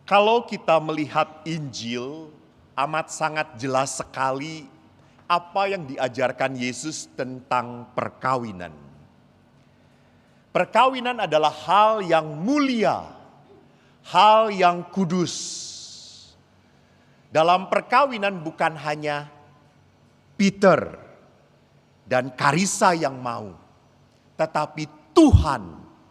Kalau kita melihat Injil, amat sangat jelas sekali apa yang diajarkan Yesus tentang perkawinan. Perkawinan adalah hal yang mulia, hal yang kudus. Dalam perkawinan bukan hanya Peter dan Karissa yang mau, tetapi Tuhan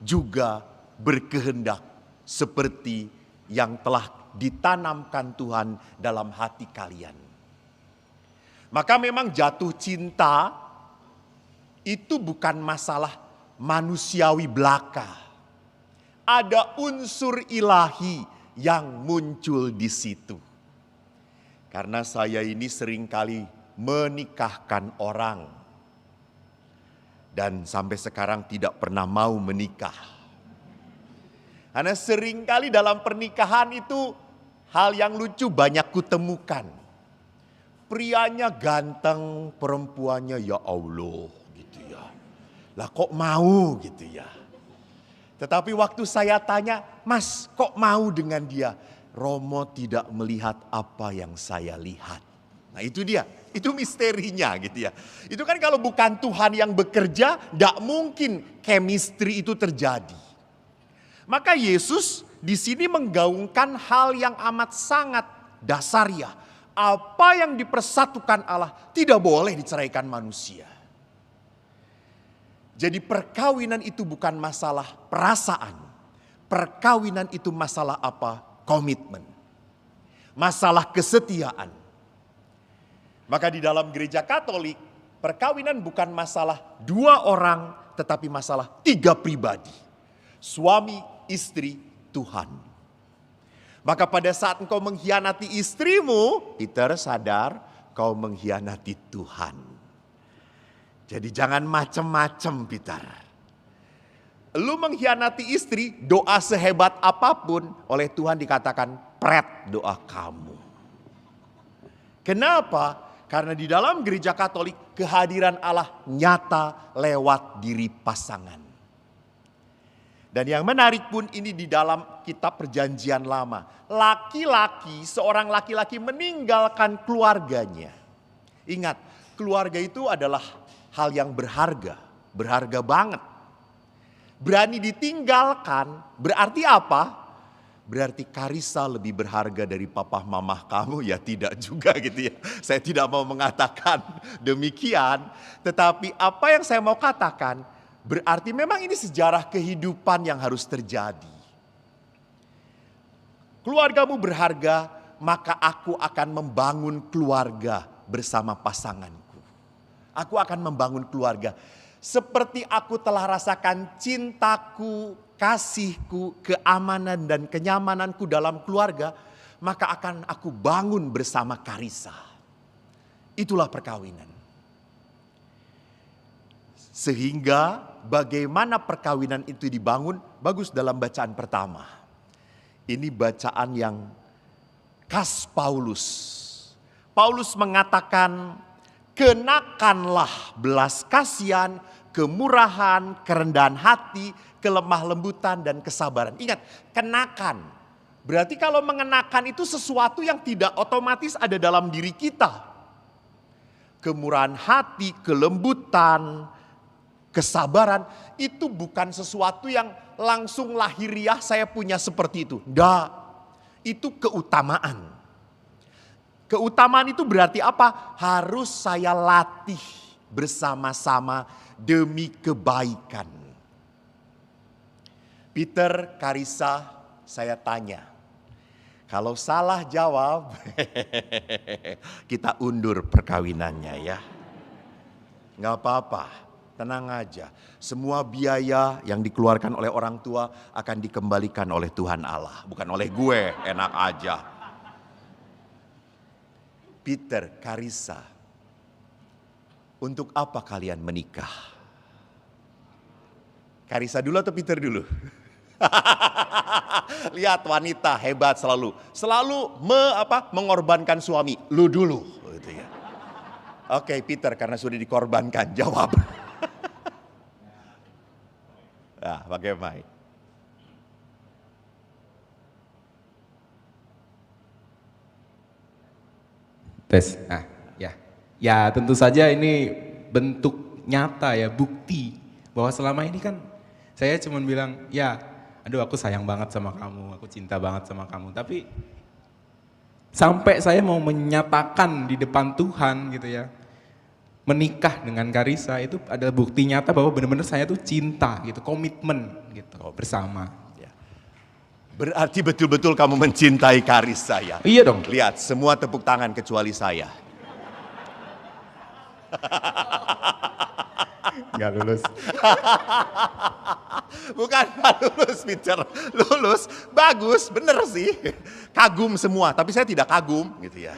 juga berkehendak seperti yang telah ditanamkan Tuhan dalam hati kalian. Maka memang jatuh cinta itu bukan masalah manusiawi belaka. Ada unsur ilahi yang muncul di situ. Karena saya ini seringkali menikahkan orang. Dan sampai sekarang tidak pernah mau menikah. Karena seringkali dalam pernikahan itu hal yang lucu banyak kutemukan. Prianya ganteng, perempuannya ya Allah gitu ya. Lah kok mau gitu ya. Tetapi waktu saya tanya, Mas kok mau dengan dia? Romo tidak melihat apa yang saya lihat. Nah itu dia, itu misterinya gitu ya. Itu kan kalau bukan Tuhan yang bekerja, tidak mungkin chemistry itu terjadi. Maka Yesus di sini menggaungkan hal yang amat sangat dasariah. Apa yang dipersatukan Allah tidak boleh diceraikan manusia. Jadi perkawinan itu bukan masalah perasaan. Perkawinan itu masalah apa? Komitmen. Masalah kesetiaan. Maka di dalam gereja Katolik, perkawinan bukan masalah dua orang, tetapi masalah tiga pribadi. Suami, istri, Tuhan. Maka pada saat engkau mengkhianati istrimu, Peter sadar kau mengkhianati Tuhan. Jadi jangan macem-macem Peter. Lu mengkhianati istri, doa sehebat apapun oleh Tuhan dikatakan pret doa kamu. Kenapa? Karena di dalam gereja Katolik kehadiran Allah nyata lewat diri pasangan. Dan yang menarik pun ini di dalam kitab Perjanjian Lama. Seorang laki-laki meninggalkan keluarganya. Ingat, keluarga itu adalah hal yang berharga, berharga banget. Berani ditinggalkan berarti apa? Berarti Karissa lebih berharga dari papa mamah kamu? Ya tidak juga gitu ya. Saya tidak mau mengatakan demikian. Tetapi apa yang saya mau katakan, berarti memang ini sejarah kehidupan yang harus terjadi. Keluargamu berharga, maka aku akan membangun keluarga bersama pasanganku. Aku akan membangun keluarga. Seperti aku telah rasakan cintaku, kasihku, keamanan dan kenyamananku dalam keluarga, maka akan aku bangun bersama Karissa. Itulah perkawinan. Sehingga bagaimana perkawinan itu dibangun, bagus dalam bacaan pertama. Ini bacaan yang khas Paulus. Paulus mengatakan, kenakanlah belas kasihan, kemurahan, kerendahan hati, kelemah lembutan dan kesabaran. Ingat, kenakan. Berarti kalau mengenakan itu sesuatu yang tidak otomatis ada dalam diri kita. Kemurahan hati, kelembutan, kesabaran itu bukan sesuatu yang langsung lahiriah saya punya seperti itu. Enggak, itu keutamaan. Keutamaan itu berarti apa? Harus saya latih bersama-sama demi kebaikan. Peter, Karissa, saya tanya. Kalau salah jawab, kita undur perkawinannya ya. Nggak apa-apa, tenang aja. Semua biaya yang dikeluarkan oleh orang tua akan dikembalikan oleh Tuhan Allah. Bukan oleh gue, enak aja. Peter, Karissa, untuk apa kalian menikah? Karissa dulu atau Peter dulu? Lihat wanita hebat selalu mengorbankan suami. Lu dulu, gitu ya. Oke, Peter, karena sudah dikorbankan, jawab. Nah, bagaimana? Tes. Nah, ya. Ya, tentu saja ini bentuk nyata ya, bukti bahwa selama ini kan saya cuma bilang, ya, aduh aku sayang banget sama kamu, aku cinta banget sama kamu. Tapi sampai saya mau menyatakan di depan Tuhan gitu ya, menikah dengan Karissa itu adalah bukti nyata bahwa benar-benar saya tuh cinta gitu, komitmen gitu bersama. Berarti betul-betul kamu mencintai Karissa ya? Iya dong. Lihat, semua tepuk tangan kecuali saya. Nggak lulus. Bukan nggak lulus, Peter. Lulus, bagus, bener sih. Kagum semua, tapi saya tidak kagum gitu ya.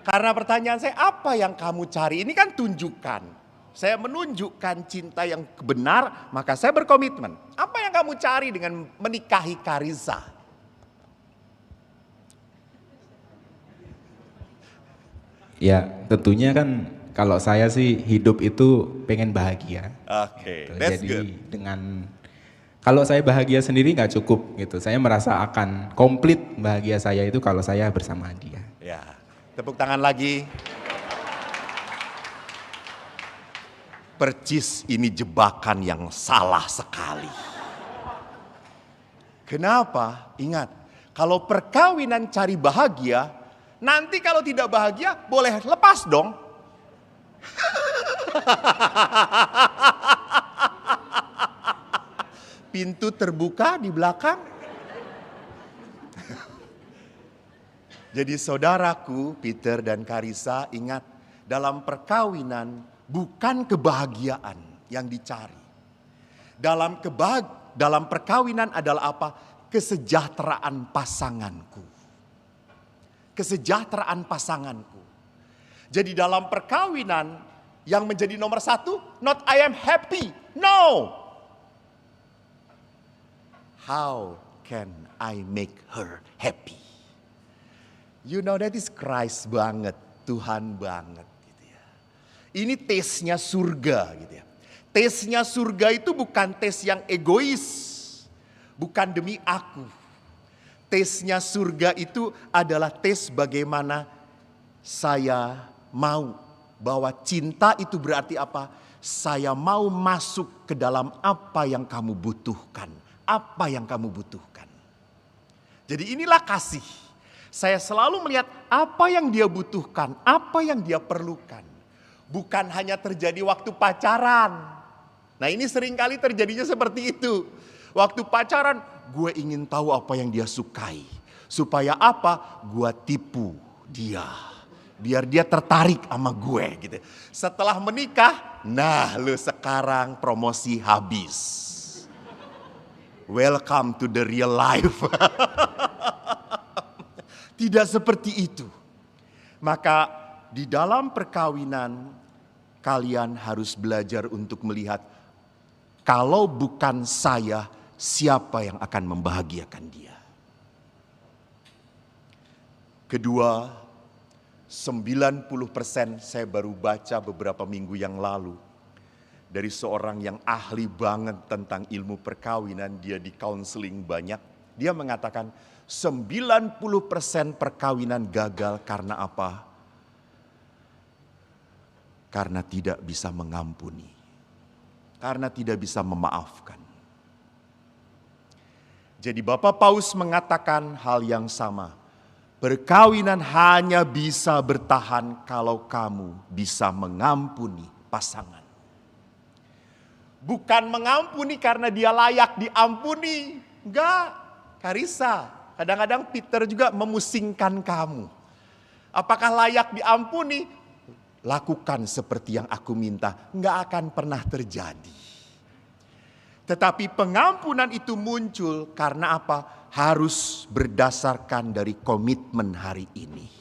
Karena pertanyaan saya, apa yang kamu cari? Ini kan tunjukkan. Saya menunjukkan cinta yang benar, maka saya berkomitmen. Apa yang kamu cari dengan menikahi Karissa? Ya, tentunya kan kalau saya sih hidup itu pengen bahagia. Oke, Gitu. that's Jadi good. dengan kalau saya bahagia sendiri nggak cukup gitu. Saya merasa akan komplit bahagia saya itu kalau saya bersama dia. Ya, tepuk tangan lagi. Percis ini jebakan yang salah sekali. Kenapa? Ingat, kalau perkawinan cari bahagia, nanti kalau tidak bahagia boleh lepas dong. Pintu terbuka di belakang. Jadi saudaraku Peter dan Karissa, ingat, dalam perkawinan bukan kebahagiaan yang dicari. Dalam perkawinan adalah apa? Kesejahteraan pasanganku. Kesejahteraan pasanganku. Jadi dalam perkawinan yang menjadi nomor satu, not I am happy, no. How can I make her happy? You know that is Christ banget, Tuhan banget gitu ya. Ini tesnya surga gitu ya. Tesnya surga itu bukan tes yang egois, bukan demi aku. Tesnya surga itu adalah tes bagaimana saya mau, bahwa cinta itu berarti apa? Saya mau masuk ke dalam apa yang kamu butuhkan, apa yang kamu butuhkan. Jadi inilah kasih. Saya selalu melihat apa yang dia butuhkan, apa yang dia perlukan. Bukan hanya terjadi waktu pacaran. Nah ini seringkali terjadinya seperti itu. Waktu pacaran, gue ingin tahu apa yang dia sukai. Supaya apa? Gue tipu dia. Biar dia tertarik sama gue gitu. Setelah menikah, nah lu sekarang promosi habis. Welcome to the real life. Tidak seperti itu. Maka di dalam perkawinan kalian harus belajar untuk melihat kalau bukan saya, siapa yang akan membahagiakan dia. Kedua, 90% saya baru baca beberapa minggu yang lalu. Dari seorang yang ahli banget tentang ilmu perkawinan, dia di counseling banyak. Dia mengatakan 90% perkawinan gagal karena apa? Karena tidak bisa mengampuni. Karena tidak bisa memaafkan. Jadi Bapak Paus mengatakan hal yang sama. Perkawinan hanya bisa bertahan kalau kamu bisa mengampuni pasangan. Bukan mengampuni karena dia layak diampuni. Enggak, Karissa. Kadang-kadang Peter juga memusingkan kamu. Apakah layak diampuni? Lakukan seperti yang aku minta. Enggak akan pernah terjadi. Tetapi pengampunan itu muncul karena apa? Harus berdasarkan dari komitmen hari ini.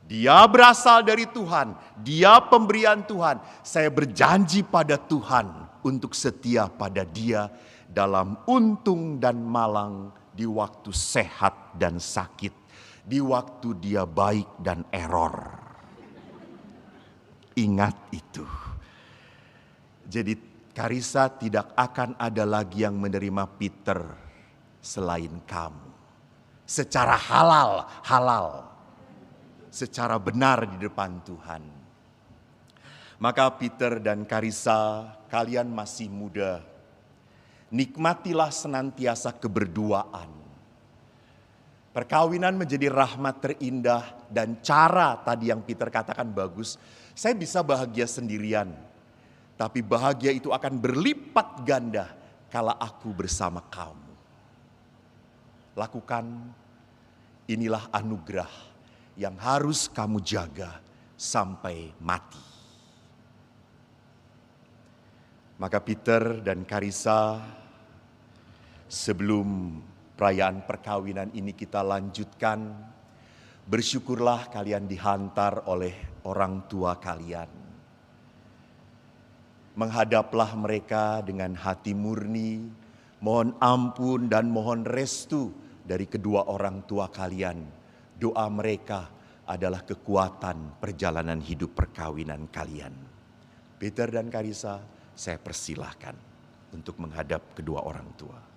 Dia berasal dari Tuhan, dia pemberian Tuhan. Saya berjanji pada Tuhan untuk setia pada dia dalam untung dan malang, di waktu sehat dan sakit, di waktu dia baik dan error. Ingat itu. Jadi Karissa tidak akan ada lagi yang menerima Peter selain kamu. Secara halal. secara benar di depan Tuhan. Maka Peter dan Karissa, kalian masih muda. Nikmatilah senantiasa keberduaan. Perkawinan menjadi rahmat terindah dan cara tadi yang Peter katakan bagus. Saya bisa bahagia sendirian, tapi bahagia itu akan berlipat ganda kala aku bersama kamu. Lakukan, inilah anugerah yang harus kamu jaga sampai mati. Maka Peter dan Karissa, sebelum perayaan perkawinan ini kita lanjutkan, bersyukurlah kalian dihantar oleh orang tua kalian. Menghadaplah mereka dengan hati murni, mohon ampun dan mohon restu dari kedua orang tua kalian. Doa mereka adalah kekuatan perjalanan hidup perkawinan kalian. Peter dan Karissa, saya persilahkan untuk menghadap kedua orang tua.